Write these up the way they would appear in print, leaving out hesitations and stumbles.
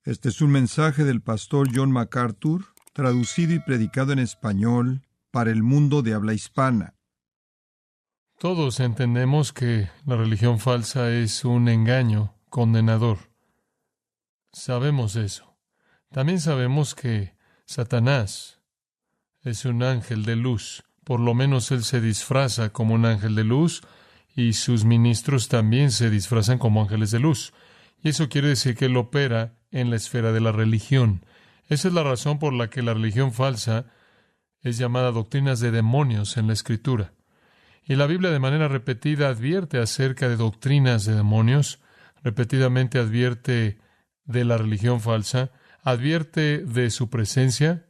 Este es un mensaje del pastor John MacArthur, traducido y predicado en español para el mundo de habla hispana. Todos entendemos que la religión falsa es un engaño condenador. Sabemos eso. También sabemos que Satanás es un ángel de luz. Por lo menos él se disfraza como un ángel de luz y sus ministros también se disfrazan como ángeles de luz. Y eso quiere decir que él opera en la esfera de la religión. Esa es la razón por la que la religión falsa es llamada doctrinas de demonios en la Escritura. Y la Biblia de manera repetida advierte acerca de doctrinas de demonios, repetidamente advierte de la religión falsa, advierte de su presencia,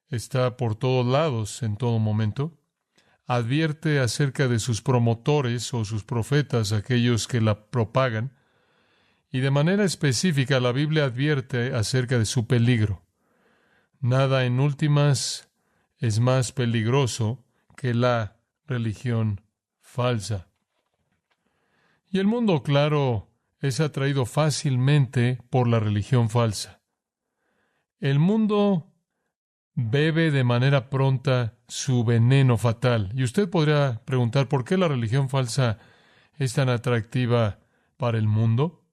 está por todos lados en todo momento, advierte acerca de sus promotores o sus profetas, aquellos que la propagan, y de manera específica la Biblia advierte acerca de su peligro. Nada en últimas es más peligroso que la religión falsa. Y el mundo, claro, es atraído fácilmente por la religión falsa. El mundo bebe de manera pronta su veneno fatal. Y usted podría preguntar, ¿por qué la religión falsa es tan atractiva para el mundo?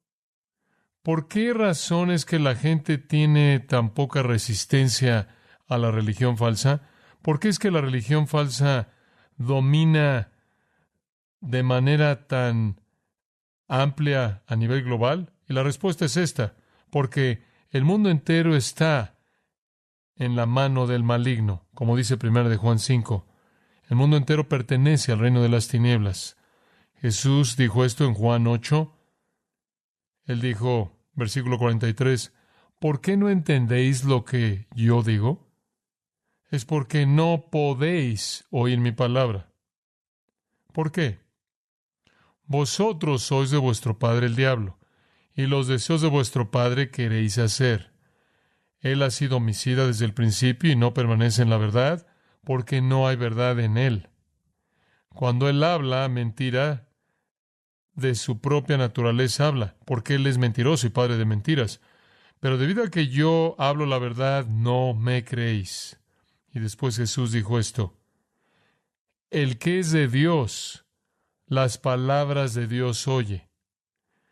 ¿Por qué razón es que la gente tiene tan poca resistencia a la religión falsa? ¿Por qué es que la religión falsa domina de manera tan amplia a nivel global? Y la respuesta es esta: porque el mundo entero está en la mano del maligno, como dice 1 de Juan 5. El mundo entero pertenece al reino de las tinieblas. Jesús dijo esto en Juan 8. Él dijo, versículo 43, ¿por qué no entendéis lo que yo digo? Es porque no podéis oír mi palabra. ¿Por qué? Vosotros sois de vuestro padre el diablo, y los deseos de vuestro padre queréis hacer. Él ha sido homicida desde el principio y no permanece en la verdad, porque no hay verdad en él. Cuando él habla mentira, de su propia naturaleza habla, porque él es mentiroso y padre de mentiras. Pero debido a que yo hablo la verdad, no me creéis. Y después Jesús dijo esto: el que es de Dios, las palabras de Dios oye.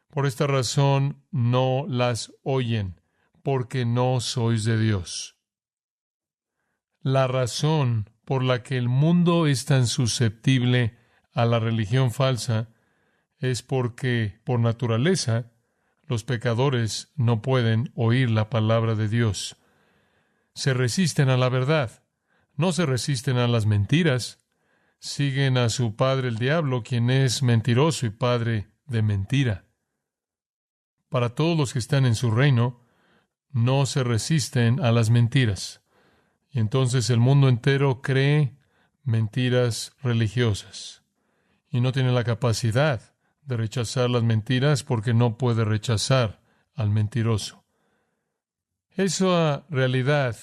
Por esta razón no las oyen, porque no sois de Dios. La razón por la que el mundo es tan susceptible a la religión falsa es porque, por naturaleza, los pecadores no pueden oír la palabra de Dios. Se resisten a la verdad, no se resisten a las mentiras. Siguen a su padre el diablo, quien es mentiroso y padre de mentira. Para todos los que están en su reino, no se resisten a las mentiras. Y entonces el mundo entero cree mentiras religiosas y no tiene la capacidad de rechazar las mentiras porque no puede rechazar al mentiroso. Esa realidad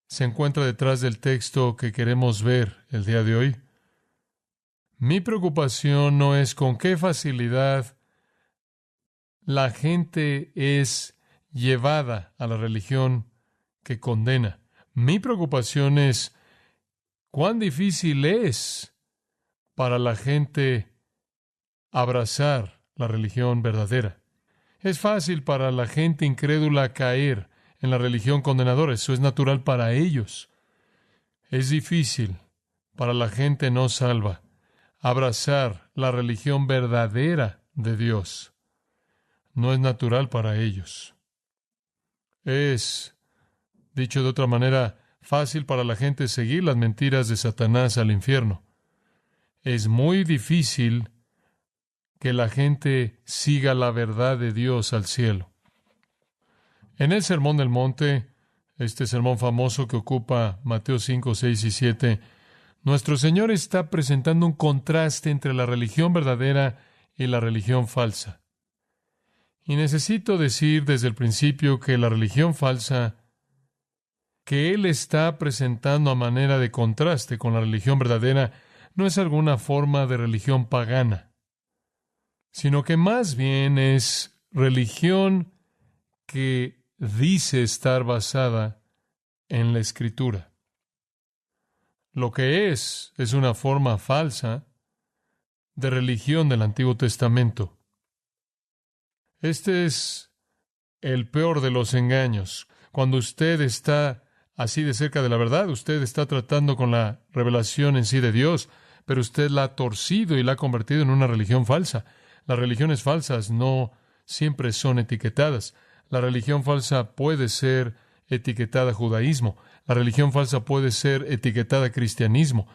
se encuentra detrás del texto que queremos ver el día de hoy. Mi preocupación no es con qué facilidad la gente es llevada a la religión que condena. Mi preocupación es cuán difícil es para la gente abrazar la religión verdadera. Es fácil para la gente incrédula caer en la religión condenadora. Eso es natural para ellos. Es difícil para la gente no salva abrazar la religión verdadera de Dios. No es natural para ellos. Es, dicho de otra manera, fácil para la gente seguir las mentiras de Satanás al infierno. Es muy difícil que la gente siga la verdad de Dios al cielo. En el Sermón del Monte, este sermón famoso que ocupa Mateo 5, 6 y 7, nuestro Señor está presentando un contraste entre la religión verdadera y la religión falsa. Y necesito decir desde el principio que la religión falsa que Él está presentando a manera de contraste con la religión verdadera no es alguna forma de religión pagana, sino que más bien es religión que dice estar basada en la Escritura. Lo que es una forma falsa de religión del Antiguo Testamento. Este es el peor de los engaños. Cuando usted está así de cerca de la verdad, usted está tratando con la revelación en sí de Dios, pero usted la ha torcido y la ha convertido en una religión falsa. Las religiones falsas no siempre son etiquetadas. La religión falsa puede ser etiquetada judaísmo. La religión falsa puede ser etiquetada cristianismo.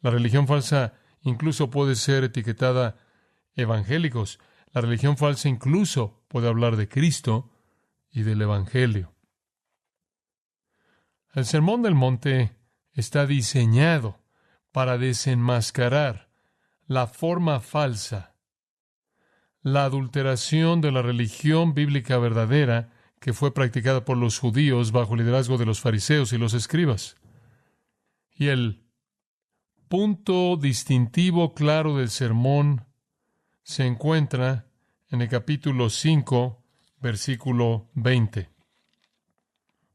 La religión falsa incluso puede ser etiquetada evangélicos. La religión falsa incluso puede hablar de Cristo y del Evangelio. El Sermón del Monte está diseñado para desenmascarar la forma falsa, la adulteración de la religión bíblica verdadera que fue practicada por los judíos bajo el liderazgo de los fariseos y los escribas. Y el punto distintivo claro del sermón se encuentra en el capítulo 5, versículo 20.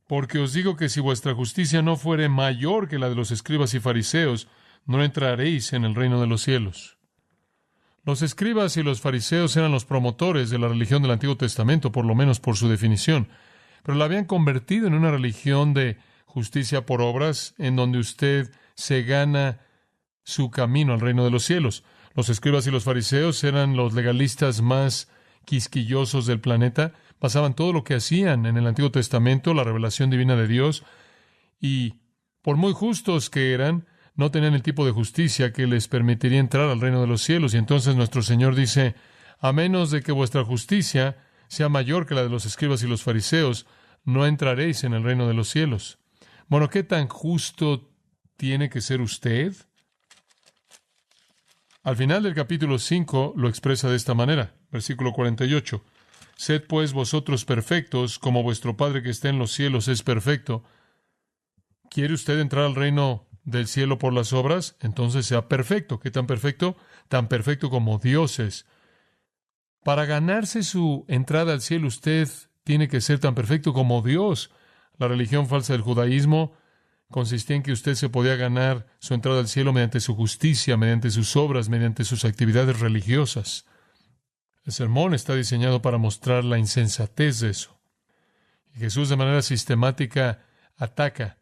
Porque os digo que si vuestra justicia no fuere mayor que la de los escribas y fariseos, no entraréis en el reino de los cielos. Los escribas y los fariseos eran los promotores de la religión del Antiguo Testamento, por lo menos por su definición, pero la habían convertido en una religión de justicia por obras, en donde usted se gana su camino al reino de los cielos. Los escribas y los fariseos eran los legalistas más quisquillosos del planeta, basaban todo lo que hacían en el Antiguo Testamento, la revelación divina de Dios, y por muy justos que eran, no tenían el tipo de justicia que les permitiría entrar al reino de los cielos. Y entonces nuestro Señor dice, a menos de que vuestra justicia sea mayor que la de los escribas y los fariseos, no entraréis en el reino de los cielos. Bueno, ¿qué tan justo tiene que ser usted? Al final del capítulo 5 lo expresa de esta manera, versículo 48. Sed pues vosotros perfectos, como vuestro Padre que está en los cielos es perfecto. ¿Quiere usted entrar al reino del cielo por las obras? Entonces sea perfecto. ¿Qué tan perfecto? Tan perfecto como Dios es. Para ganarse su entrada al cielo, usted tiene que ser tan perfecto como Dios. La religión falsa del judaísmo consistía en que usted se podía ganar su entrada al cielo mediante su justicia, mediante sus obras, mediante sus actividades religiosas. El sermón está diseñado para mostrar la insensatez de eso. Y Jesús de manera sistemática ataca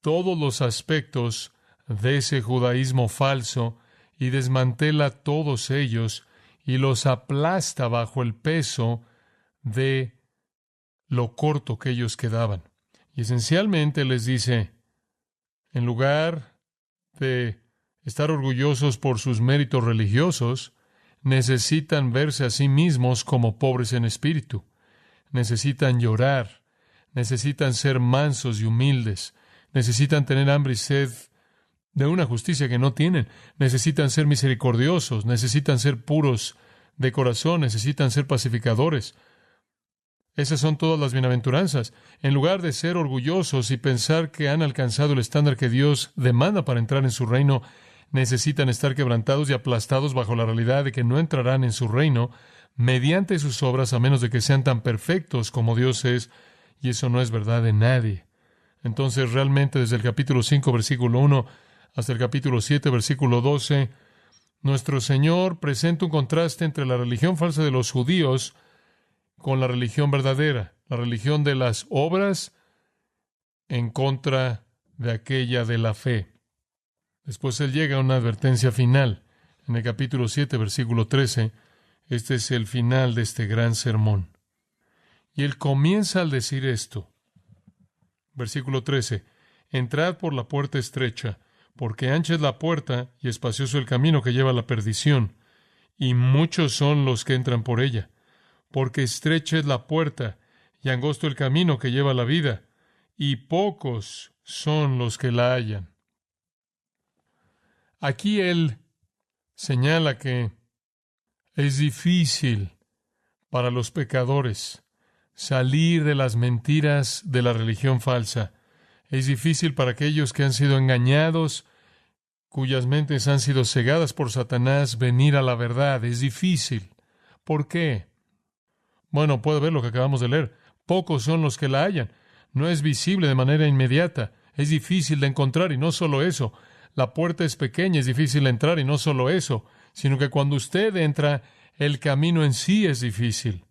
todos los aspectos de ese judaísmo falso y desmantela todos ellos y los aplasta bajo el peso de lo corto que ellos quedaban. Y esencialmente les dice, en lugar de estar orgullosos por sus méritos religiosos, necesitan verse a sí mismos como pobres en espíritu. Necesitan llorar, necesitan ser mansos y humildes, necesitan tener hambre y sed de una justicia que no tienen, necesitan ser misericordiosos, necesitan ser puros de corazón, necesitan ser pacificadores. Esas son todas las bienaventuranzas. En lugar de ser orgullosos y pensar que han alcanzado el estándar que Dios demanda para entrar en su reino, necesitan estar quebrantados y aplastados bajo la realidad de que no entrarán en su reino mediante sus obras a menos de que sean tan perfectos como Dios es, y eso no es verdad de nadie. Entonces, realmente, desde el capítulo 5, versículo 1, hasta el capítulo 7, versículo 12, nuestro Señor presenta un contraste entre la religión falsa de los judíos con la religión verdadera, la religión de las obras en contra de aquella de la fe. Después Él llega a una advertencia final. En el capítulo 7, versículo 13, este es el final de este gran sermón. Y Él comienza al decir esto. Versículo 13, entrad por la puerta estrecha, porque ancha es la puerta y espacioso el camino que lleva a la perdición, y muchos son los que entran por ella. Porque estrecha es la puerta y angosto el camino que lleva a la vida, y pocos son los que la hallan. Aquí Él señala que es difícil para los pecadores salir de las mentiras de la religión falsa. Es difícil para aquellos que han sido engañados, cuyas mentes han sido cegadas por Satanás, venir a la verdad. Es difícil. ¿Por qué? Bueno, puede ver lo que acabamos de leer. Pocos son los que la hallan. No es visible de manera inmediata. Es difícil de encontrar y no solo eso. La puerta es pequeña, es difícil de entrar y no solo eso, sino que cuando usted entra, el camino en sí es difícil.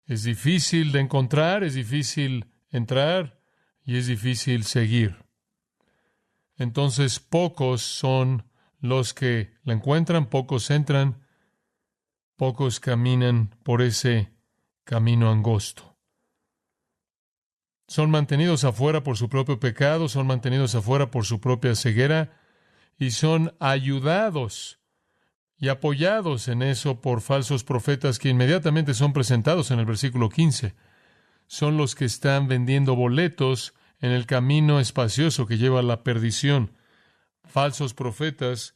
Es difícil de encontrar, es difícil entrar y es difícil seguir. Entonces, pocos son los que la encuentran, pocos entran, pocos caminan por ese camino angosto. Son mantenidos afuera por su propio pecado, son mantenidos afuera por su propia ceguera y son ayudados y apoyados en eso por falsos profetas que inmediatamente son presentados en el versículo 15. Son los que están vendiendo boletos en el camino espacioso que lleva a la perdición. Falsos profetas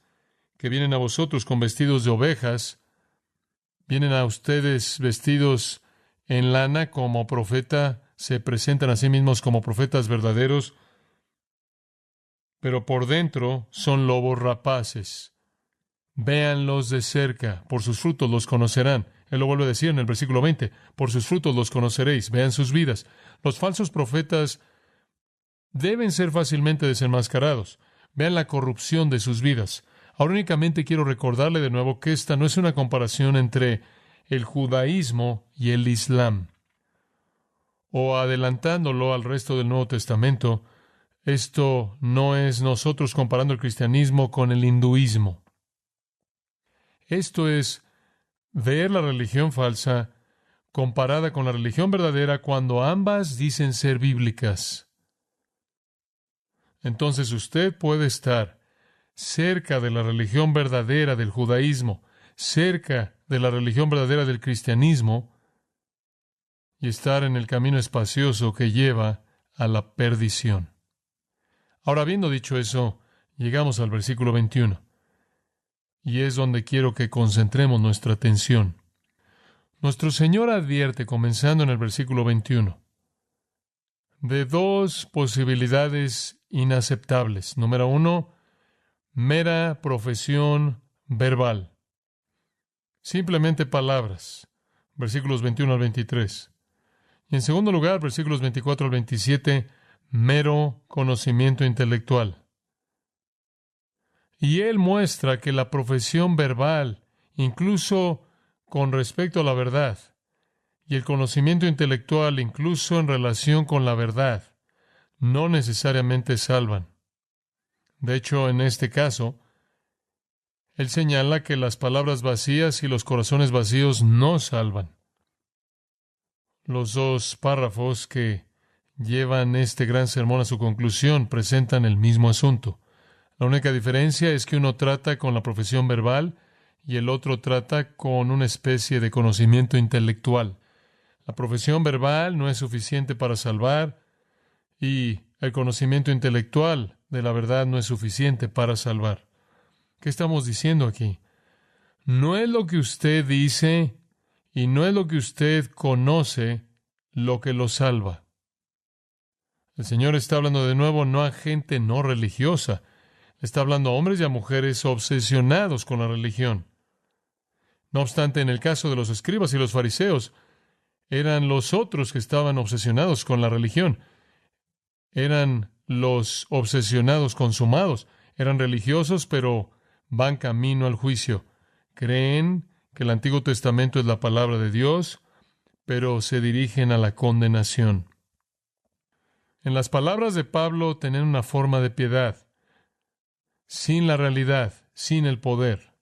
que vienen a vosotros con vestidos de ovejas, vienen a ustedes vestidos en lana como profeta, se presentan a sí mismos como profetas verdaderos, pero por dentro son lobos rapaces. Véanlos de cerca, por sus frutos los conocerán. Él lo vuelve a decir en el versículo 20, por sus frutos los conoceréis, vean sus vidas. Los falsos profetas deben ser fácilmente desenmascarados. Vean la corrupción de sus vidas. Ahora únicamente quiero recordarle de nuevo que esta no es una comparación entre el judaísmo y el Islam. O adelantándolo al resto del Nuevo Testamento, esto no es nosotros comparando el cristianismo con el hinduismo. Esto es ver la religión falsa comparada con la religión verdadera cuando ambas dicen ser bíblicas. Entonces usted puede estar cerca de la religión verdadera del judaísmo, cerca de la religión verdadera del cristianismo, y estar en el camino espacioso que lleva a la perdición. Ahora, habiendo dicho eso, llegamos al versículo 21, y es donde quiero que concentremos nuestra atención. Nuestro Señor advierte, comenzando en el versículo 21, de dos posibilidades inaceptables. Número 1, mera profesión verbal. Simplemente palabras. Versículos 21 al 23. Y en segundo lugar, versículos 24 al 27, mero conocimiento intelectual. Y él muestra que la profesión verbal, incluso con respecto a la verdad, y el conocimiento intelectual, incluso en relación con la verdad, no necesariamente salvan. De hecho, en este caso, él señala que las palabras vacías y los corazones vacíos no salvan. Los dos párrafos que llevan este gran sermón a su conclusión presentan el mismo asunto. La única diferencia es que uno trata con la profesión verbal y el otro trata con una especie de conocimiento intelectual. La profesión verbal no es suficiente para salvar y el conocimiento intelectual de la verdad no es suficiente para salvar. ¿Qué estamos diciendo aquí? No es lo que usted dice y no es lo que usted conoce lo que lo salva. El Señor está hablando de nuevo no a gente no religiosa. Está hablando a hombres y a mujeres obsesionados con la religión. No obstante, en el caso de los escribas y los fariseos, eran los otros que estaban obsesionados con la religión. Eran los obsesionados consumados. Eran religiosos, pero van camino al juicio. Creen que el Antiguo Testamento es la palabra de Dios, pero se dirigen a la condenación. En las palabras de Pablo, tener una forma de piedad, sin la realidad, sin el poder.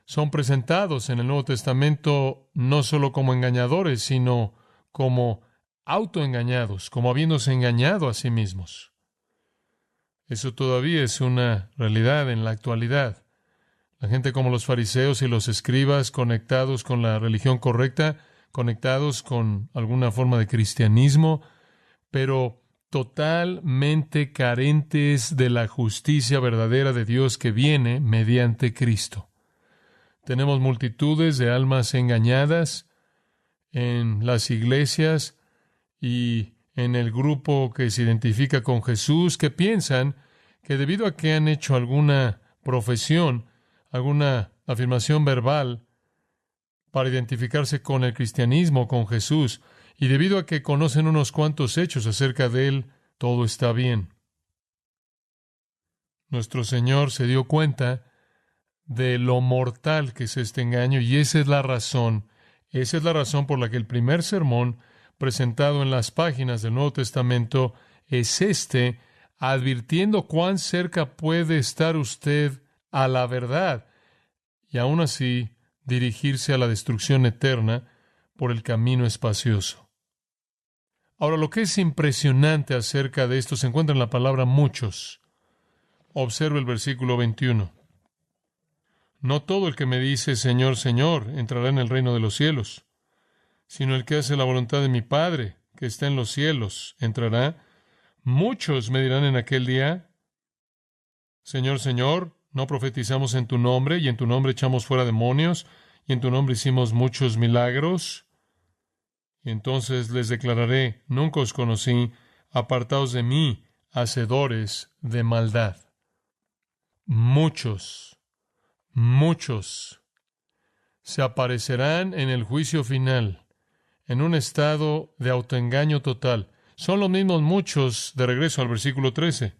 Son presentados en el Nuevo Testamento no solo como engañadores, sino como autoengañados, como habiéndose engañado a sí mismos. Eso todavía es una realidad en la actualidad. La gente como los fariseos y los escribas, conectados con la religión correcta, conectados con alguna forma de cristianismo, pero totalmente carentes de la justicia verdadera de Dios que viene mediante Cristo. Tenemos multitudes de almas engañadas en las iglesias y en el grupo que se identifica con Jesús, que piensan que debido a que han hecho alguna profesión, alguna afirmación verbal para identificarse con el cristianismo, con Jesús, Y debido a que conocen unos cuantos hechos acerca de Él, todo está bien. Nuestro Señor se dio cuenta de lo mortal que es este engaño, y esa es la razón por la que el primer sermón presentado en las páginas del Nuevo Testamento es advirtiendo cuán cerca puede estar usted a la verdad y aún así dirigirse a la destrucción eterna por el camino espacioso. Ahora, lo que es impresionante acerca de esto se encuentra en la palabra muchos. Observe el versículo 21. No todo el que me dice Señor, Señor, entrará en el reino de los cielos, sino el que hace la voluntad de mi Padre, que está en los cielos, entrará. Muchos me dirán en aquel día, Señor, Señor, ¿no profetizamos en tu nombre, y en tu nombre echamos fuera demonios, y en tu nombre hicimos muchos milagros? Y entonces les declararé, nunca os conocí, apartaos de mí, hacedores de maldad. Muchos se aparecerán en el juicio final, en un estado de autoengaño total. Son los mismos muchos, de regreso al versículo 13.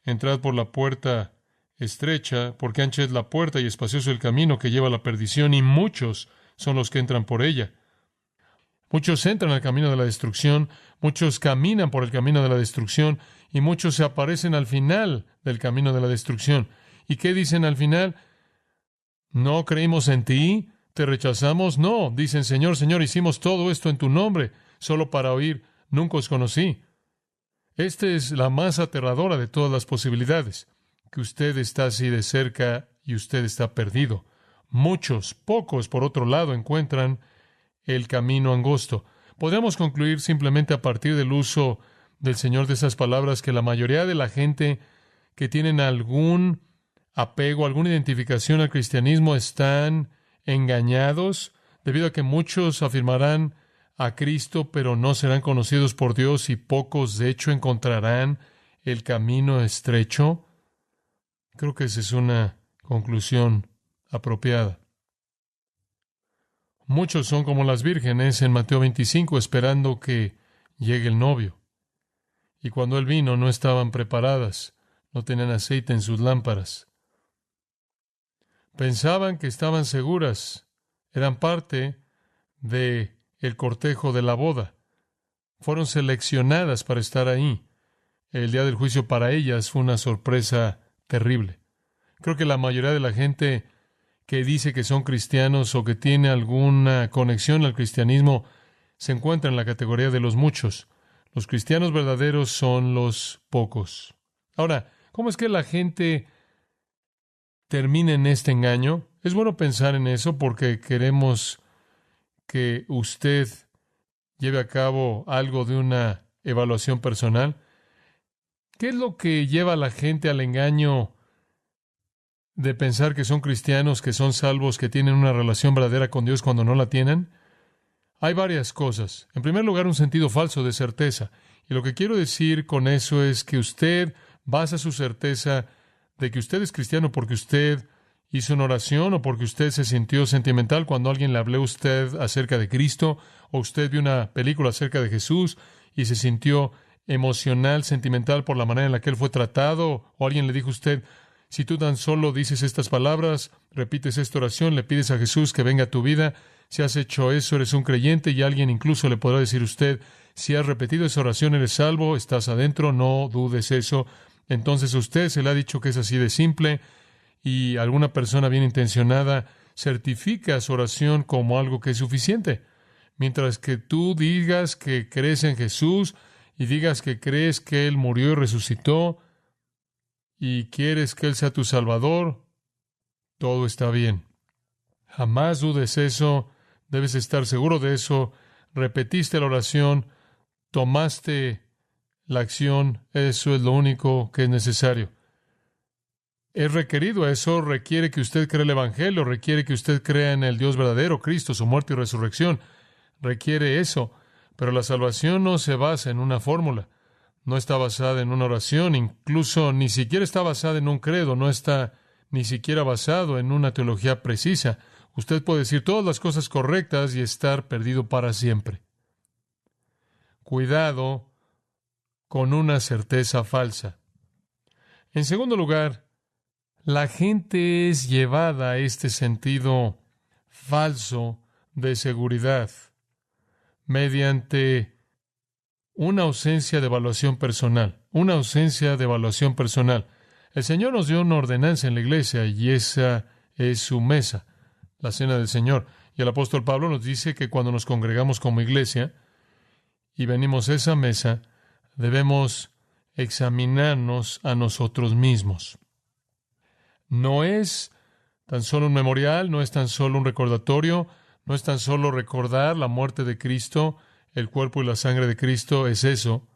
Entrad por la puerta estrecha, porque ancha es la puerta y espacioso el camino que lleva a la perdición, y muchos son los que entran por ella. Muchos entran al camino de la destrucción, muchos caminan por el camino de la destrucción, y muchos se aparecen al final del camino de la destrucción. ¿Y qué dicen al final? ¿No creímos en ti? ¿Te rechazamos? No, dicen, Señor, Señor, hicimos todo esto en tu nombre, solo para oír, nunca os conocí. Esta es la más aterradora de todas las posibilidades, que usted está así de cerca y usted está perdido. Muchos, pocos, por otro lado, encuentran el camino angosto. Podríamos concluir simplemente a partir del uso del Señor de esas palabras que la mayoría de la gente que tienen algún apego, alguna identificación al cristianismo están engañados, debido a que muchos afirmarán a Cristo, pero no serán conocidos por Dios, y pocos, de hecho, encontrarán el camino estrecho. Creo que esa es una conclusión apropiada. Muchos son como las vírgenes en Mateo 25, esperando que llegue el novio. Y cuando él vino, no estaban preparadas, no tenían aceite en sus lámparas. Pensaban que estaban seguras, eran parte de el cortejo de la boda. Fueron seleccionadas para estar ahí. El día del juicio para ellas fue una sorpresa terrible. Creo que la mayoría de la gente que dice que son cristianos o que tiene alguna conexión al cristianismo se encuentra en la categoría de los muchos. Los cristianos verdaderos son los pocos. Ahora, ¿cómo es que la gente termina en este engaño? Es bueno pensar en eso porque queremos que usted lleve a cabo algo de una evaluación personal. ¿Qué es lo que lleva a la gente al engaño de pensar que son cristianos, que son salvos, que tienen una relación verdadera con Dios cuando no la tienen? Hay varias cosas. En primer lugar, un sentido falso de certeza. Y lo que quiero decir con eso es que usted basa su certeza de que usted es cristiano porque usted hizo una oración o porque usted se sintió sentimental cuando alguien le habló a usted acerca de Cristo, o usted vio una película acerca de Jesús y se sintió emocional, sentimental por la manera en la que él fue tratado, o alguien le dijo a usted, si tú tan solo dices estas palabras, repites esta oración, le pides a Jesús que venga a tu vida, si has hecho eso, eres un creyente, y alguien incluso le podrá decir a usted, si has repetido esa oración, eres salvo, estás adentro, no dudes eso. Entonces a usted se le ha dicho que es así de simple, y alguna persona bien intencionada certifica su oración como algo que es suficiente. Mientras que tú digas que crees en Jesús y digas que crees que Él murió y resucitó y quieres que Él sea tu Salvador, todo está bien. Jamás dudes eso, debes estar seguro de eso. Repetiste la oración, tomaste la acción, eso es lo único que es necesario. Es requerido eso, requiere que usted crea el Evangelio, requiere que usted crea en el Dios verdadero, Cristo, su muerte y resurrección. Requiere eso, pero la salvación no se basa en una fórmula, no está basada en una oración, incluso ni siquiera está basada en un credo, no está ni siquiera basado en una teología precisa. Usted puede decir todas las cosas correctas y estar perdido para siempre. cuidado con una certeza falsa. En segundo lugar, la gente es llevada a este sentido falso de seguridad mediante una ausencia de evaluación personal. Una ausencia de evaluación personal. El Señor nos dio una ordenanza en la iglesia y esa es su mesa, la cena del Señor. Y el apóstol Pablo nos dice que cuando nos congregamos como iglesia y venimos a esa mesa, debemos examinarnos a nosotros mismos. No es tan solo un memorial, no es tan solo un recordatorio, no es tan solo recordar la muerte de Cristo, el cuerpo y la sangre de Cristo, es eso.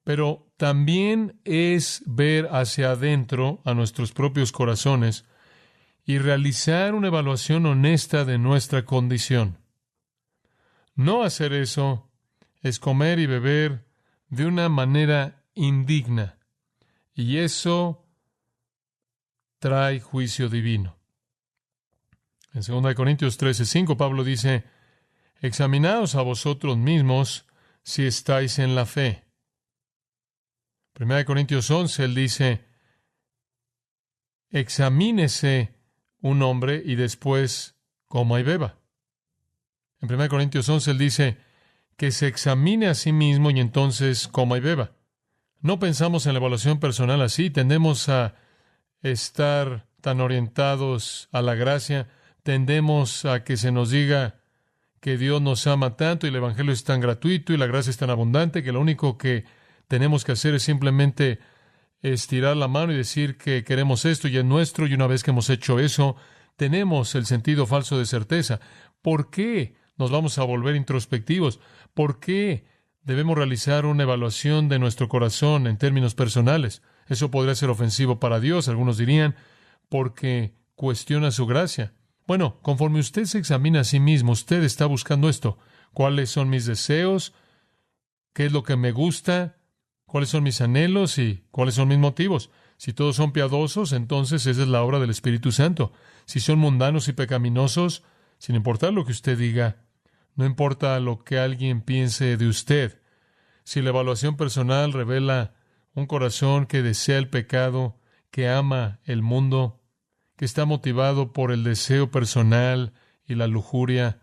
Pero también es ver hacia adentro a nuestros propios corazones y realizar una evaluación honesta de nuestra condición. No hacer eso es comer y beber de una manera indigna, y eso trae juicio divino. En 2 Corintios 13:5, Pablo dice, examinaos a vosotros mismos si estáis en la fe. 1 Corintios 11, él dice, examínese un hombre y después coma y beba. En 1 Corintios 11, él dice que se examine a sí mismo y entonces coma y beba. No pensamos en la evaluación personal así, tendemos a estar tan orientados a la gracia, tendemos a que se nos diga que Dios nos ama tanto y el Evangelio es tan gratuito y la gracia es tan abundante que lo único que tenemos que hacer es simplemente estirar la mano y decir que queremos esto y es nuestro, y una vez que hemos hecho eso, tenemos el sentido falso de certeza. ¿Por qué nos vamos a volver introspectivos? ¿Por qué debemos realizar una evaluación de nuestro corazón en términos personales? Eso podría ser ofensivo para Dios, algunos dirían, porque cuestiona su gracia. Bueno, conforme usted se examina a sí mismo, usted está buscando esto. ¿Cuáles son mis deseos? ¿Qué es lo que me gusta? ¿Cuáles son mis anhelos y cuáles son mis motivos? Si todos son piadosos, entonces esa es la obra del Espíritu Santo. Si son mundanos y pecaminosos, sin importar lo que usted diga, no importa lo que alguien piense de usted, si la evaluación personal revela un corazón que desea el pecado, que ama el mundo, que está motivado por el deseo personal y la lujuria,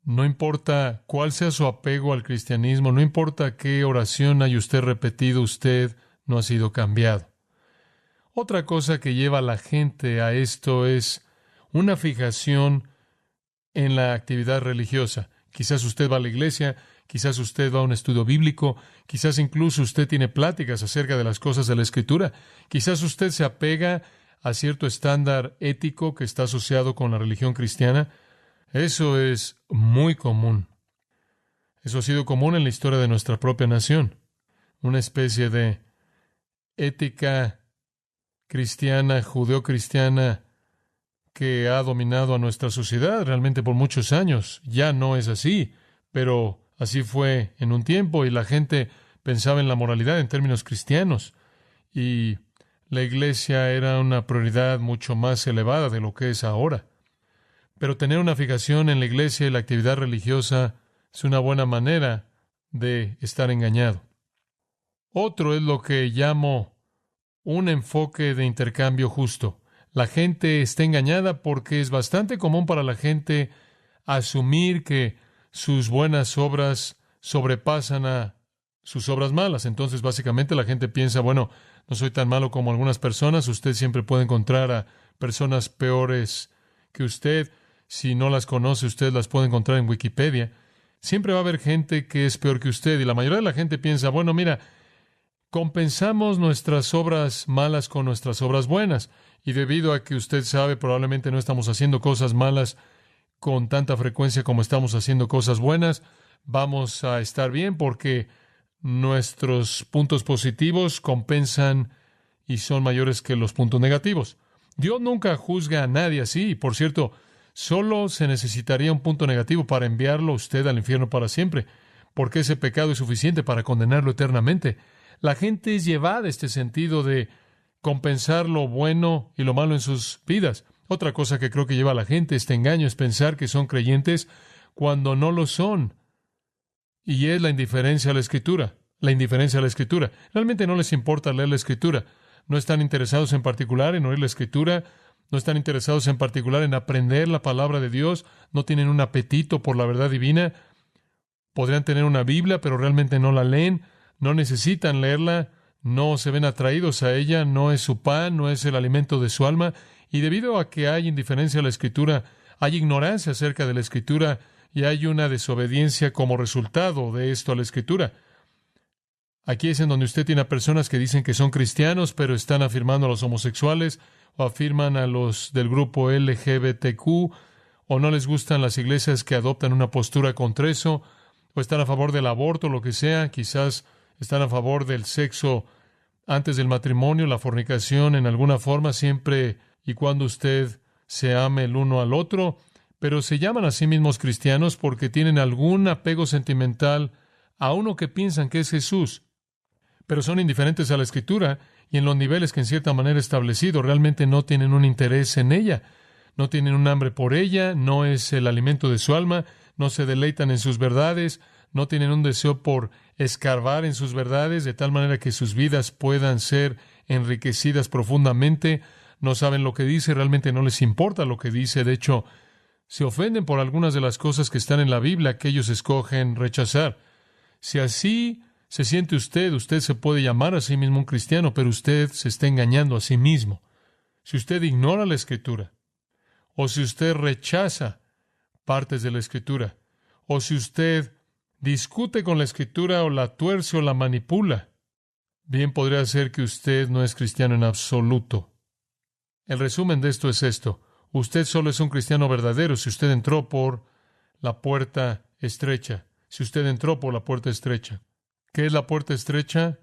no importa cuál sea su apego al cristianismo, no importa qué oración haya usted repetido, usted no ha sido cambiado. Otra cosa que lleva a la gente a esto es una fijación en la actividad religiosa. Quizás usted va a la iglesia, quizás usted va a un estudio bíblico, quizás incluso usted tiene pláticas acerca de las cosas de la Escritura, quizás usted se apega a cierto estándar ético que está asociado con la religión cristiana. Eso es muy común. Eso ha sido común en la historia de nuestra propia nación. Una especie de ética cristiana, judeocristiana, que ha dominado a nuestra sociedad realmente por muchos años. Ya no es así, pero así fue en un tiempo y la gente pensaba en la moralidad en términos cristianos. Y la iglesia era una prioridad mucho más elevada de lo que es ahora. Pero tener una fijación en la iglesia y la actividad religiosa es una buena manera de estar engañado. Otro es lo que llamo un enfoque de intercambio justo. La gente está engañada porque es bastante común para la gente asumir que sus buenas obras sobrepasan a sus obras malas. Entonces, básicamente, la gente piensa, bueno, no soy tan malo como algunas personas. Usted siempre puede encontrar a personas peores que usted. Si no las conoce, usted las puede encontrar en Wikipedia. Siempre va a haber gente que es peor que usted. Y la mayoría de la gente piensa, bueno, mira, compensamos nuestras obras malas con nuestras obras buenas. Y debido a que usted sabe, probablemente no estamos haciendo cosas malas con tanta frecuencia como estamos haciendo cosas buenas, vamos a estar bien porque nuestros puntos positivos compensan y son mayores que los puntos negativos. Dios nunca juzga a nadie así. Por cierto, solo se necesitaría un punto negativo para enviarlo a usted al infierno para siempre, porque ese pecado es suficiente para condenarlo eternamente. La gente es llevada a este sentido de compensar lo bueno y lo malo en sus vidas. Otra cosa que creo que lleva a la gente este engaño es pensar que son creyentes cuando no lo son. y es la indiferencia a la Escritura. La indiferencia a la Escritura. Realmente no les importa leer la Escritura. No están interesados en particular en oír la Escritura. No están interesados en particular en aprender la palabra de Dios. No tienen un apetito por la verdad divina. Podrían tener una Biblia, pero realmente no la leen. No necesitan leerla. No se ven atraídos a ella. No es su pan, no es el alimento de su alma. Y debido a que hay indiferencia a la Escritura, hay ignorancia acerca de la Escritura y hay una desobediencia como resultado de esto a la Escritura. Aquí es en donde usted tiene a personas que dicen que son cristianos, pero están afirmando a los homosexuales, o afirman a los del grupo LGBTQ, o no les gustan las iglesias que adoptan una postura contra eso, o están a favor del aborto, lo que sea, quizás están a favor del sexo antes del matrimonio, la fornicación en alguna forma, siempre y cuando usted se ame el uno al otro, pero se llaman a sí mismos cristianos porque tienen algún apego sentimental a uno que piensan que es Jesús, pero son indiferentes a la Escritura y en los niveles que en cierta manera establecido realmente no tienen un interés en ella, no tienen un hambre por ella, no es el alimento de su alma, no se deleitan en sus verdades, no tienen un deseo por escarbar en sus verdades de tal manera que sus vidas puedan ser enriquecidas profundamente, no saben lo que dice, realmente no les importa lo que dice, de hecho, se ofenden por algunas de las cosas que están en la Biblia que ellos escogen rechazar. Si así se siente usted, usted se puede llamar a sí mismo un cristiano, pero usted se está engañando a sí mismo. Si usted ignora la Escritura, o si usted rechaza partes de la Escritura, o si usted discute con la Escritura o la tuerce o la manipula, bien podría ser que usted no es cristiano en absoluto. El resumen de esto es esto. Usted solo es un cristiano verdadero si usted entró por la puerta estrecha. Si usted entró por la puerta estrecha. ¿Qué es la puerta estrecha?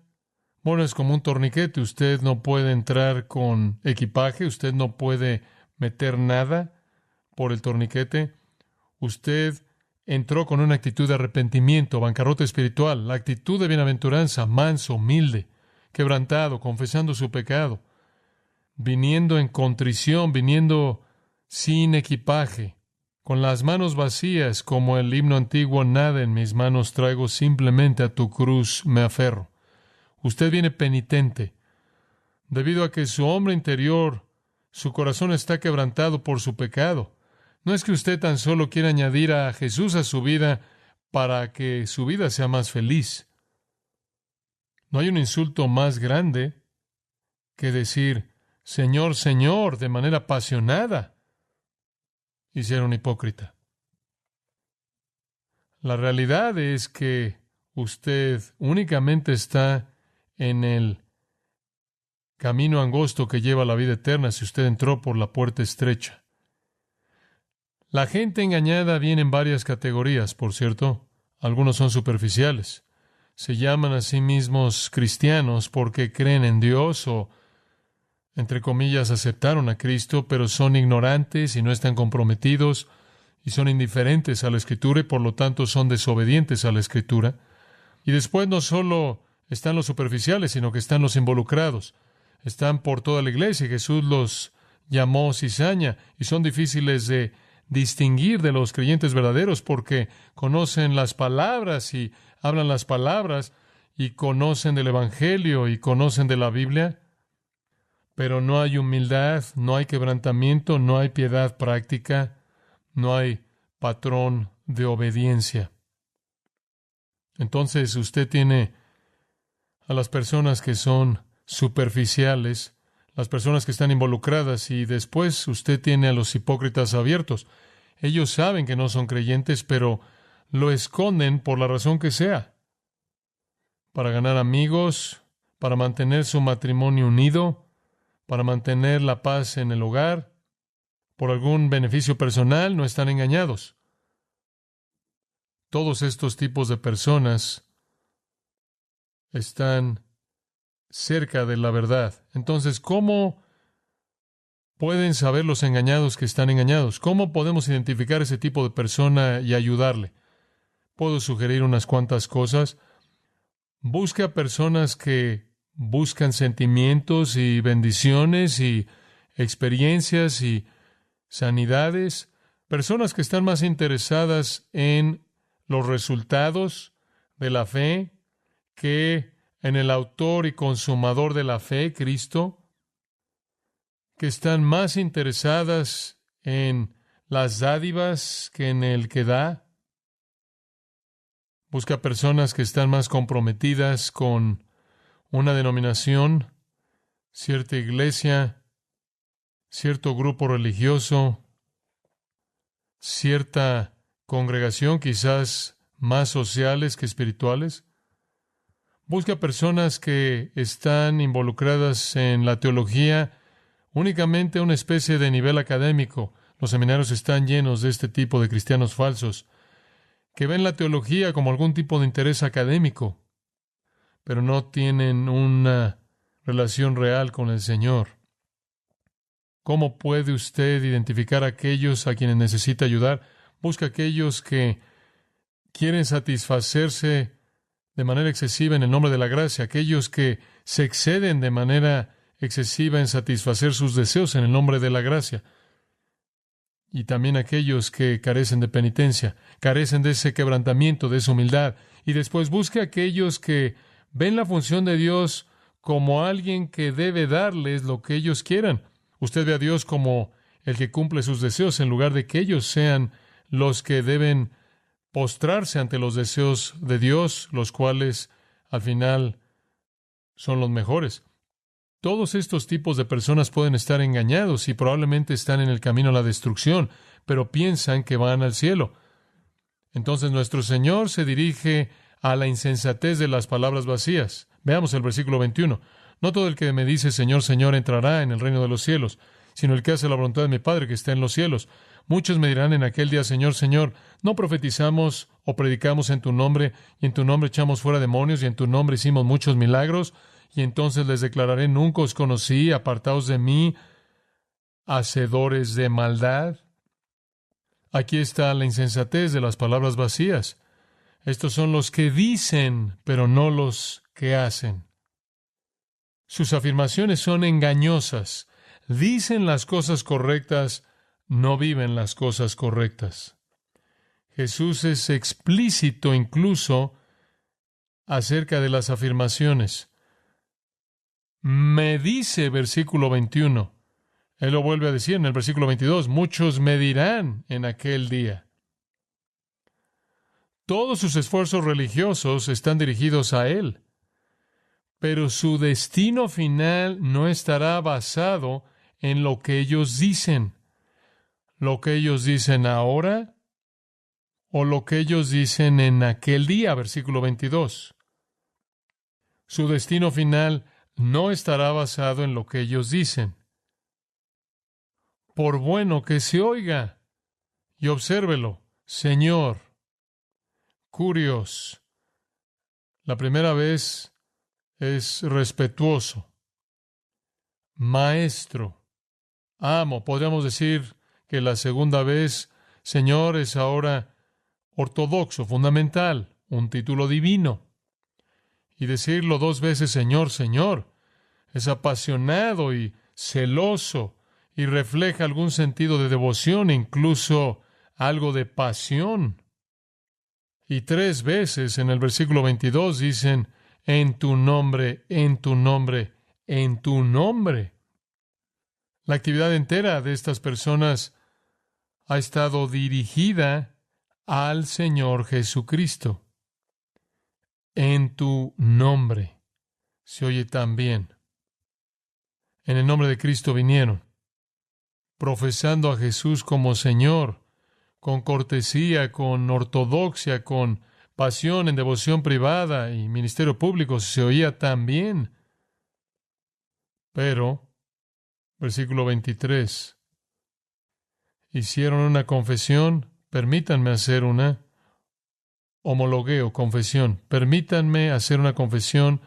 Bueno, es como un torniquete. Usted no puede entrar con equipaje. Usted no puede meter nada por el torniquete. Usted entró con una actitud de arrepentimiento, bancarrota espiritual, la actitud de bienaventuranza, manso, humilde, quebrantado, confesando su pecado, viniendo en contrición, viniendo sin equipaje, con las manos vacías, como el himno antiguo, nada en mis manos traigo, simplemente a tu cruz me aferro. Usted viene penitente, debido a que su hombre interior, su corazón está quebrantado por su pecado. No es que usted tan solo quiera añadir a Jesús a su vida para que su vida sea más feliz. No hay un insulto más grande que decir, Señor, Señor, de manera apasionada, y ser un hipócrita. La realidad es que usted únicamente está en el camino angosto que lleva a la vida eterna si usted entró por la puerta estrecha. La gente engañada viene en varias categorías, por cierto. Algunos son superficiales. Se llaman a sí mismos cristianos porque creen en Dios o, entre comillas, aceptaron a Cristo, pero son ignorantes y no están comprometidos y son indiferentes a la Escritura y por lo tanto son desobedientes a la Escritura. Y después no solo están los superficiales, sino que están los involucrados. Están por toda la iglesia. Jesús los llamó cizaña y son difíciles de distinguir de los creyentes verdaderos porque conocen las palabras y hablan las palabras y conocen del Evangelio y conocen de la Biblia, pero no hay humildad, no hay quebrantamiento, no hay piedad práctica, no hay patrón de obediencia. Entonces usted tiene a las personas que son superficiales, las personas que están involucradas, y después usted tiene a los hipócritas abiertos. Ellos saben que no son creyentes, pero lo esconden por la razón que sea. Para ganar amigos, para mantener su matrimonio unido, para mantener la paz en el hogar, por algún beneficio personal, no están engañados. Todos estos tipos de personas están cerca de la verdad. Entonces, ¿cómo pueden saber los engañados que están engañados? ¿Cómo podemos identificar ese tipo de persona y ayudarle? Puedo sugerir unas cuantas cosas. Busque a personas que buscan sentimientos y bendiciones y experiencias y sanidades. Personas que están más interesadas en los resultados de la fe que en el autor y consumador de la fe, Cristo, que están más interesadas en las dádivas que en el que da. Busca personas que están más comprometidas con una denominación, cierta iglesia, cierto grupo religioso, cierta congregación, quizás más sociales que espirituales. Busca personas que están involucradas en la teología únicamente a una especie de nivel académico. Los seminarios están llenos de este tipo de cristianos falsos, que ven la teología como algún tipo de interés académico, pero no tienen una relación real con el Señor. ¿Cómo puede usted identificar a aquellos a quienes necesita ayudar? Busca a aquellos que quieren satisfacerse de manera excesiva en el nombre de la gracia, aquellos que se exceden de manera excesiva en satisfacer sus deseos en el nombre de la gracia, y también aquellos que carecen de penitencia, carecen de ese quebrantamiento, de esa humildad. Y después busque a aquellos que ven la función de Dios como alguien que debe darles lo que ellos quieran. Usted ve a Dios como el que cumple sus deseos en lugar de que ellos sean los que deben postrarse ante los deseos de Dios, los cuales al final son los mejores. Todos estos tipos de personas pueden estar engañados y probablemente están en el camino a la destrucción, pero piensan que van al cielo. Entonces nuestro Señor se dirige a la insensatez de las palabras vacías. Veamos el versículo 21. No todo el que me dice Señor, Señor entrará en el reino de los cielos, sino el que hace la voluntad de mi Padre que está en los cielos. Muchos me dirán en aquel día, Señor, Señor, ¿no profetizamos o predicamos en tu nombre, y en tu nombre echamos fuera demonios, y en tu nombre hicimos muchos milagros? Y entonces les declararé, nunca os conocí, apartaos de mí, hacedores de maldad. Aquí está la insensatez de las palabras vacías. Estos son los que dicen, pero no los que hacen. Sus afirmaciones son engañosas. Dicen las cosas correctas, no viven las cosas correctas. Jesús es explícito incluso acerca de las afirmaciones. Me dice, versículo 21. Él lo vuelve a decir en el versículo 22. Muchos me dirán en aquel día. Todos sus esfuerzos religiosos están dirigidos a Él, pero su destino final no estará basado en lo que ellos dicen. Lo que ellos dicen ahora o lo que ellos dicen en aquel día, versículo 22. Su destino final no estará basado en lo que ellos dicen. Por bueno que se oiga, y obsérvelo, Señor, curios. La primera vez es respetuoso, maestro, amo. Podríamos decir que la segunda vez, Señor, es ahora ortodoxo, fundamental, un título divino. Y decirlo dos veces, Señor, Señor, es apasionado y celoso y refleja algún sentido de devoción, incluso algo de pasión. Y tres veces en el versículo 22 dicen, en tu nombre, en tu nombre, en tu nombre. La actividad entera de estas personas ha estado dirigida al Señor Jesucristo. En tu nombre. Se oye tan bien. En el nombre de Cristo vinieron, profesando a Jesús como Señor, con cortesía, con ortodoxia, con pasión en devoción privada y ministerio público. Se oía tan bien. Pero, versículo 23, hicieron una confesión. Permítanme hacer una homologueo, confesión. Permítanme hacer una confesión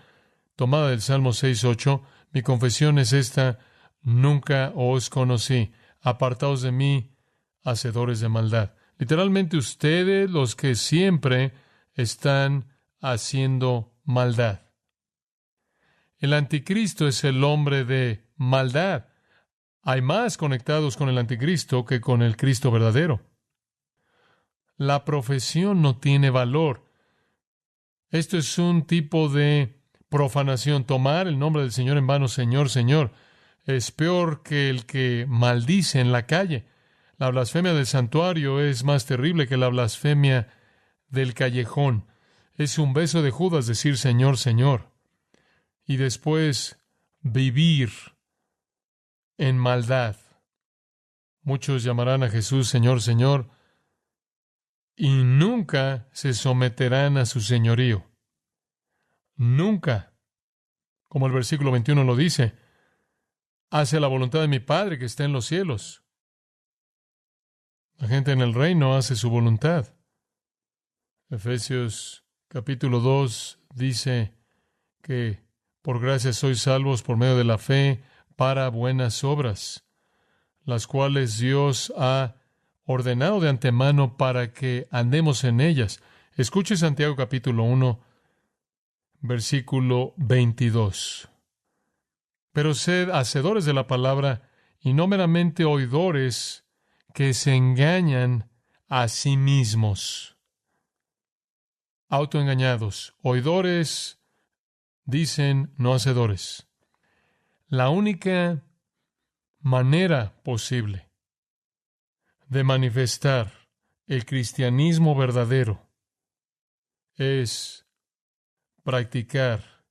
tomada del Salmo 6:8. Mi confesión es esta: nunca os conocí. Apartaos de mí, hacedores de maldad. Literalmente ustedes, los que siempre están haciendo maldad. El anticristo es el hombre de maldad. Hay más conectados con el anticristo que con el Cristo verdadero. La profesión no tiene valor. Esto es un tipo de profanación. Tomar el nombre del Señor en vano, Señor, Señor, es peor que el que maldice en la calle. La blasfemia del santuario es más terrible que la blasfemia del callejón. Es un beso de Judas decir Señor, Señor. Y después vivir en maldad. Muchos llamarán a Jesús Señor, Señor, y nunca se someterán a su señorío. Nunca. Como el versículo 21 lo dice, hace la voluntad de mi Padre que está en los cielos. La gente en el reino hace su voluntad. Efesios capítulo 2 dice que por gracia sois salvos por medio de la fe para buenas obras, las cuales Dios ha ordenado de antemano para que andemos en ellas. Escuche Santiago capítulo 1, versículo 22. Pero sed hacedores de la palabra y no meramente oidores que se engañan a sí mismos. Autoengañados. Oidores dicen no hacedores. La única manera posible de manifestar el cristianismo verdadero es practicar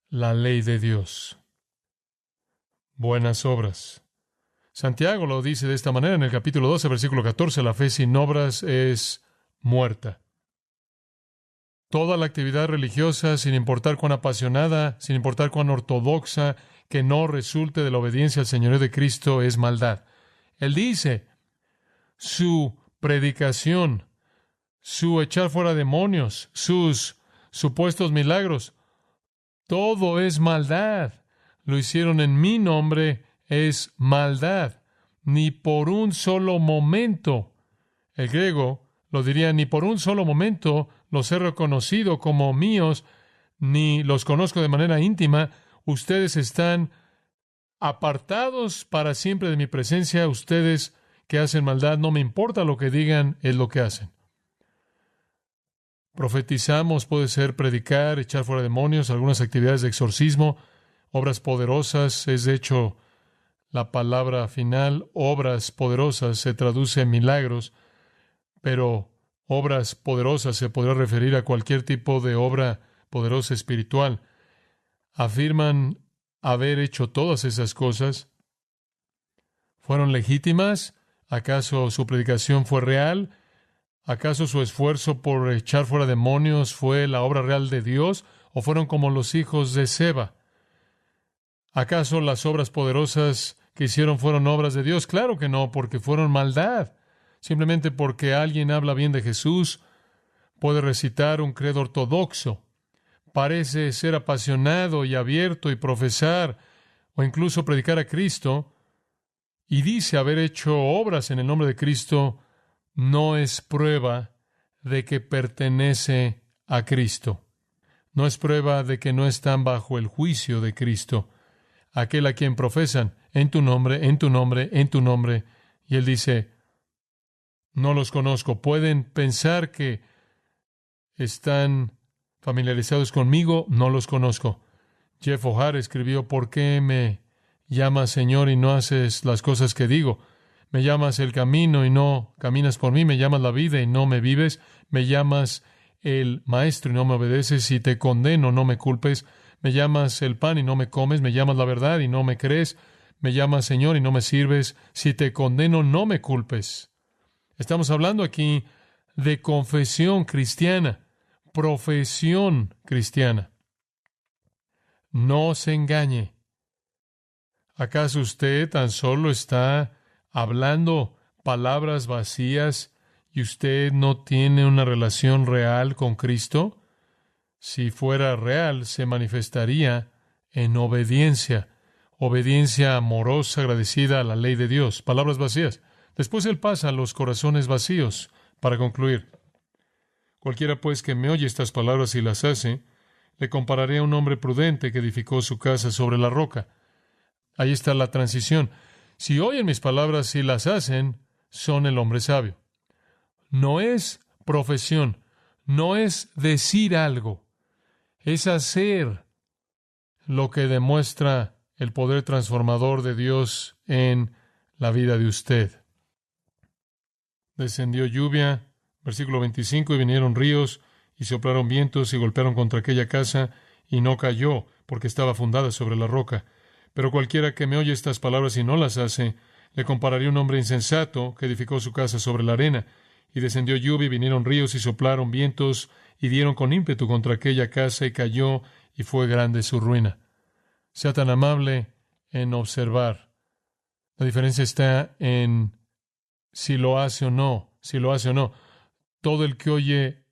la ley de Dios. Buenas obras. Santiago lo dice de esta manera en el capítulo 12, versículo 14, la fe sin obras es muerta. Toda la actividad religiosa, sin importar cuán apasionada, sin importar cuán ortodoxa, que no resulte de la obediencia al señorío de Cristo es maldad. Él dice, su predicación, su echar fuera demonios, sus supuestos milagros, todo es maldad. Lo hicieron en mi nombre, es maldad. Ni por un solo momento, el griego lo diría, ni por un solo momento los he reconocido como míos, ni los conozco de manera íntima. Ustedes están apartados para siempre de mi presencia. Ustedes que hacen maldad, no me importa lo que digan, es lo que hacen. Profetizamos, puede ser predicar, echar fuera demonios, algunas actividades de exorcismo, obras poderosas, es de hecho la palabra final, obras poderosas, se traduce en milagros, pero obras poderosas se podrá referir a cualquier tipo de obra poderosa espiritual. Afirman haber hecho todas esas cosas. ¿Fueron legítimas? ¿Acaso su predicación fue real? ¿Acaso su esfuerzo por echar fuera demonios fue la obra real de Dios? ¿O fueron como los hijos de Seba? ¿Acaso las obras poderosas que hicieron fueron obras de Dios? Claro que no, porque fueron maldad. Simplemente porque alguien habla bien de Jesús, puede recitar un credo ortodoxo, parece ser apasionado y abierto y profesar o incluso predicar a Cristo, y dice haber hecho obras en el nombre de Cristo, no es prueba de que pertenece a Cristo. No es prueba de que no están bajo el juicio de Cristo. Aquel a quien profesan, en tu nombre, en tu nombre, en tu nombre. Y él dice, no los conozco. Pueden pensar que están familiarizados conmigo, no los conozco. Jeff O'Hare escribió, ¿por qué me llamas Señor y no haces las cosas que digo? Me llamas el camino y no caminas por mí, me llamas la vida y no me vives, me llamas el maestro y no me obedeces, si te condeno no me culpes, me llamas el pan y no me comes, me llamas la verdad y no me crees, me llamas Señor y no me sirves, si te condeno no me culpes. Estamos hablando aquí de confesión cristiana, profesión cristiana. No se engañe. ¿Acaso usted tan solo está hablando palabras vacías y usted no tiene una relación real con Cristo? Si fuera real, se manifestaría en obediencia, obediencia amorosa, agradecida a la ley de Dios. Palabras vacías. Después él pasa a los corazones vacíos para concluir. Cualquiera pues que me oye estas palabras y las hace, le compararé a un hombre prudente que edificó su casa sobre la roca. Ahí está la transición. Si oyen mis palabras y las hacen, son el hombre sabio. No es profesión, no es decir algo, Es hacer lo que demuestra el poder transformador de Dios en la vida de usted. Descendió lluvia, versículo 25, y vinieron ríos, y soplaron vientos, y golpearon contra aquella casa, y no cayó, porque estaba fundada sobre la roca. Pero cualquiera que me oye estas palabras y no las hace, le compararía a un hombre insensato que edificó su casa sobre la arena. Y descendió lluvia, y vinieron ríos, y soplaron vientos, y dieron con ímpetu contra aquella casa, y cayó, y fue grande su ruina. Sea tan amable en observar. La diferencia está en si lo hace o no, si lo hace o no. Todo el que oye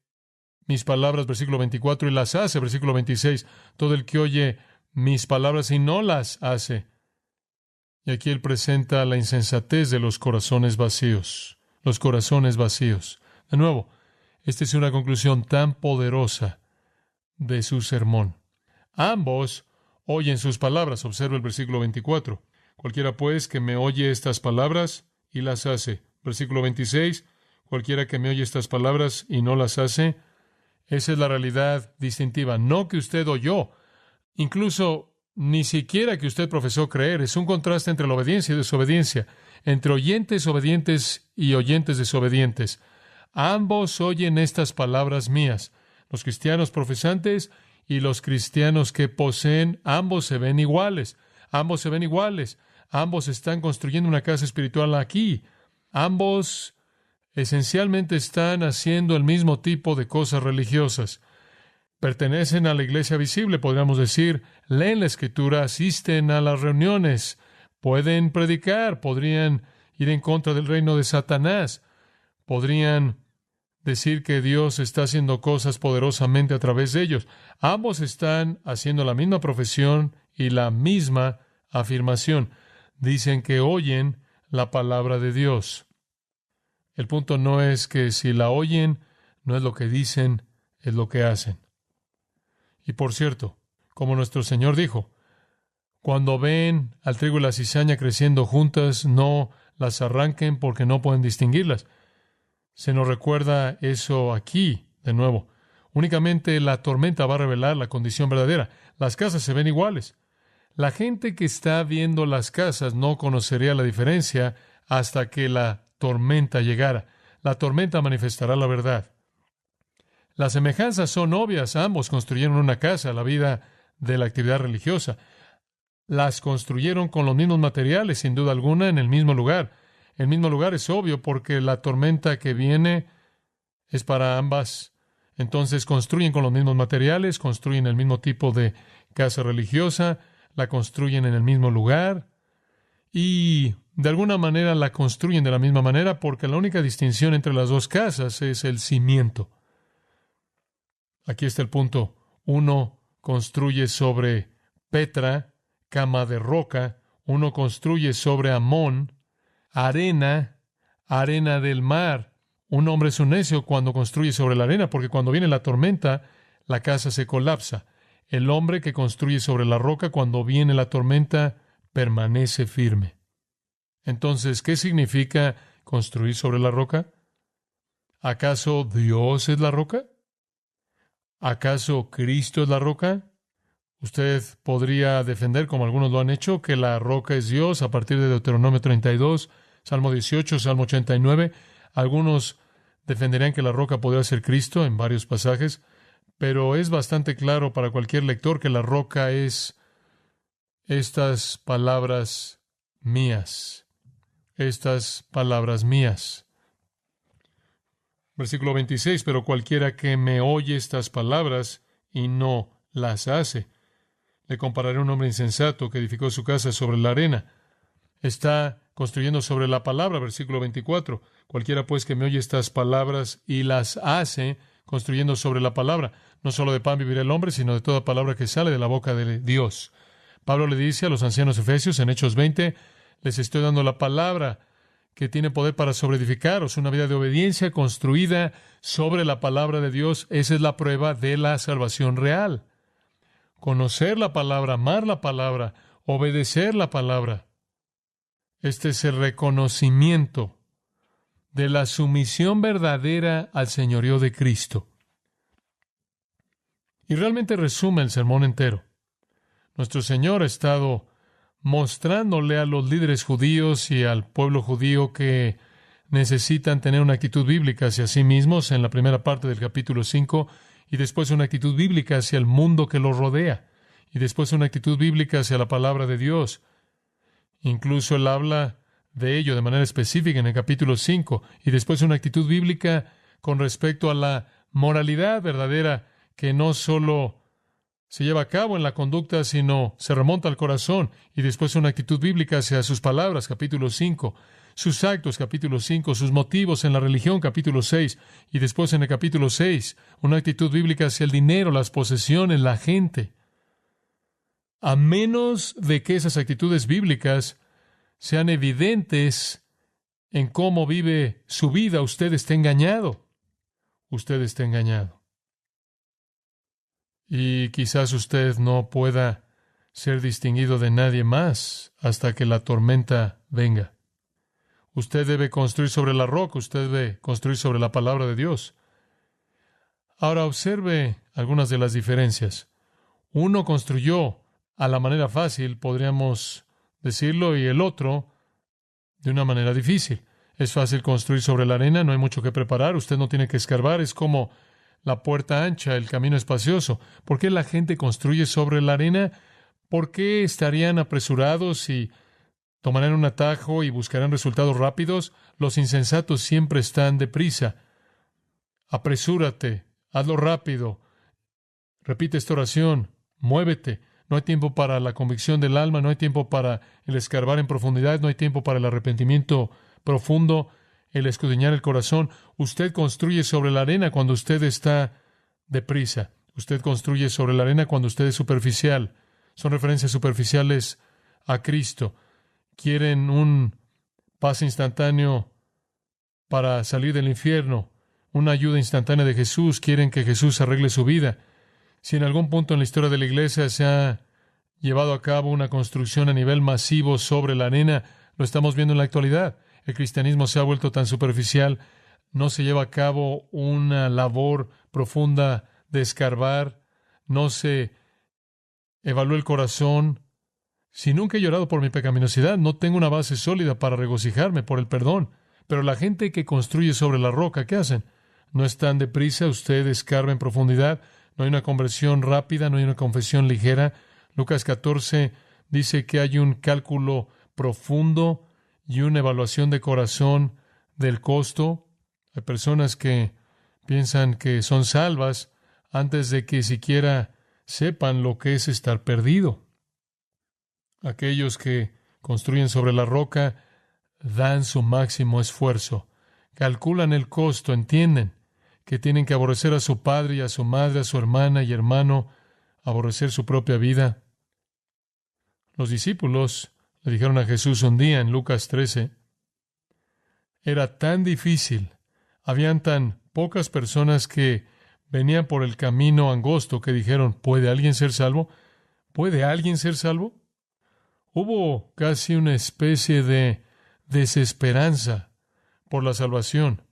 mis palabras, versículo 24, y las hace, versículo 26. Todo el que oye mis palabras y no las hace. Y aquí él presenta la insensatez de los corazones vacíos. Los corazones vacíos. De nuevo, esta es una conclusión tan poderosa de su sermón. Ambos oyen sus palabras. Observa el versículo 24. Cualquiera pues que me oye estas palabras y las hace. Versículo 26. Cualquiera que me oye estas palabras y no las hace. Esa es la realidad distintiva. No que usted oyó. Incluso ni siquiera que usted profesó creer. Es un contraste entre la obediencia y desobediencia. Entre oyentes obedientes y oyentes desobedientes. Ambos oyen estas palabras mías. Los cristianos profesantes y los cristianos que poseen, ambos se ven iguales. Ambos se ven iguales. Ambos están construyendo una casa espiritual aquí. Ambos esencialmente están haciendo el mismo tipo de cosas religiosas. Pertenecen a la iglesia visible, podríamos decir, leen la Escritura, asisten a las reuniones, pueden predicar, podrían ir en contra del reino de Satanás, podrían decir que Dios está haciendo cosas poderosamente a través de ellos. Ambos están haciendo la misma profesión y la misma afirmación. Dicen que oyen la palabra de Dios. El punto no es que si la oyen, no es lo que dicen, es lo que hacen. Y por cierto, como nuestro Señor dijo, cuando ven al trigo y la cizaña creciendo juntas, no las arranquen porque no pueden distinguirlas. Se nos recuerda eso aquí, de nuevo. Únicamente la tormenta va a revelar la condición verdadera. Las casas se ven iguales. La gente que está viendo las casas no conocería la diferencia hasta que la tormenta llegara. La tormenta manifestará la verdad. Las semejanzas son obvias. Ambos construyeron una casa, la vida de la actividad religiosa. Las construyeron con los mismos materiales, sin duda alguna, en el mismo lugar. El mismo lugar es obvio porque la tormenta que viene es para ambas. Entonces construyen con los mismos materiales, construyen el mismo tipo de casa religiosa, la construyen en el mismo lugar y de alguna manera la construyen de la misma manera porque la única distinción entre las dos casas es el cimiento. Aquí está el punto. Uno construye sobre Petra, cama de roca. Uno construye sobre Amón, arena del mar. Un hombre es un necio cuando construye sobre la arena, porque cuando viene la tormenta, la casa se colapsa. El hombre que construye sobre la roca, cuando viene la tormenta, permanece firme. Entonces, ¿qué significa construir sobre la roca? ¿Acaso Dios es la roca? ¿Acaso Cristo es la roca? Usted podría defender, como algunos lo han hecho, que la roca es Dios a partir de Deuteronomio 32, Salmo 18, Salmo 89. Algunos defenderían que la roca podría ser Cristo en varios pasajes, pero es bastante claro para cualquier lector que la roca es estas palabras mías. Estas palabras mías. Versículo 26, pero cualquiera que me oye estas palabras y no las hace, le compararé a un hombre insensato que edificó su casa sobre la arena. Está construyendo sobre la palabra, versículo 24. Cualquiera pues que me oye estas palabras y las hace, construyendo sobre la palabra. No solo de pan vivirá el hombre, sino de toda palabra que sale de la boca de Dios. Pablo le dice a los ancianos efesios en Hechos 20, les estoy dando la palabra que tiene poder para sobreedificaros, una vida de obediencia construida sobre la palabra de Dios. Esa es la prueba de la salvación real. Conocer la palabra, amar la palabra, obedecer la palabra. Este es el reconocimiento de la sumisión verdadera al señorío de Cristo. Y realmente resume el sermón entero. Nuestro Señor ha estado mostrándole a los líderes judíos y al pueblo judío que necesitan tener una actitud bíblica hacia sí mismos en la primera parte del capítulo 5, y después una actitud bíblica hacia el mundo que los rodea, y después una actitud bíblica hacia la palabra de Dios. Incluso Él habla de ello de manera específica en el capítulo 5, y después una actitud bíblica con respecto a la moralidad verdadera que no solo se lleva a cabo en la conducta, sino se remonta al corazón, y después una actitud bíblica hacia sus palabras, capítulo 5, sus actos, capítulo 5, sus motivos en la religión, capítulo 6, y después en el capítulo 6, una actitud bíblica hacia el dinero, las posesiones, la gente. A menos de que esas actitudes bíblicas sean evidentes en cómo vive su vida, usted está engañado. Usted está engañado. Y quizás usted no pueda ser distinguido de nadie más hasta que la tormenta venga. Usted debe construir sobre la roca, usted debe construir sobre la palabra de Dios. Ahora observe algunas de las diferencias. Uno construyó a la manera fácil, podríamos decirlo, y el otro de una manera difícil. Es fácil construir sobre la arena, no hay mucho que preparar, usted no tiene que escarbar, es como la puerta ancha, el camino espacioso. ¿Por qué la gente construye sobre la arena? ¿Por qué estarían apresurados y tomarán un atajo y buscarán resultados rápidos? Los insensatos siempre están deprisa. Apresúrate, hazlo rápido. Repite esta oración, muévete. No hay tiempo para la convicción del alma, no hay tiempo para el escarbar en profundidad, no hay tiempo para el arrepentimiento profundo, el escudriñar el corazón. Usted construye sobre la arena cuando usted está deprisa. Usted construye sobre la arena cuando usted es superficial. Son referencias superficiales a Cristo. Quieren un pase instantáneo para salir del infierno, una ayuda instantánea de Jesús. Quieren que Jesús arregle su vida. Si en algún punto en la historia de la iglesia se ha llevado a cabo una construcción a nivel masivo sobre la arena, lo estamos viendo en la actualidad. El cristianismo se ha vuelto tan superficial, no se lleva a cabo una labor profunda de escarbar, no se evalúa el corazón. Si nunca he llorado por mi pecaminosidad, no tengo una base sólida para regocijarme por el perdón. Pero la gente que construye sobre la roca, ¿qué hacen? No están deprisa, usted escarba en profundidad, no hay una conversión rápida, no hay una confesión ligera. Lucas 14 dice que hay un cálculo profundo y una evaluación de corazón del costo. Hay personas que piensan que son salvas antes de que siquiera sepan lo que es estar perdido. Aquellos que construyen sobre la roca dan su máximo esfuerzo, calculan el costo, entienden que tienen que aborrecer a su padre y a su madre, a su hermana y hermano, aborrecer su propia vida. Los discípulos le dijeron a Jesús un día en Lucas 13, era tan difícil, habían tan pocas personas que venían por el camino angosto que dijeron, ¿puede alguien ser salvo? ¿Puede alguien ser salvo? Hubo casi una especie de desesperanza por la salvación.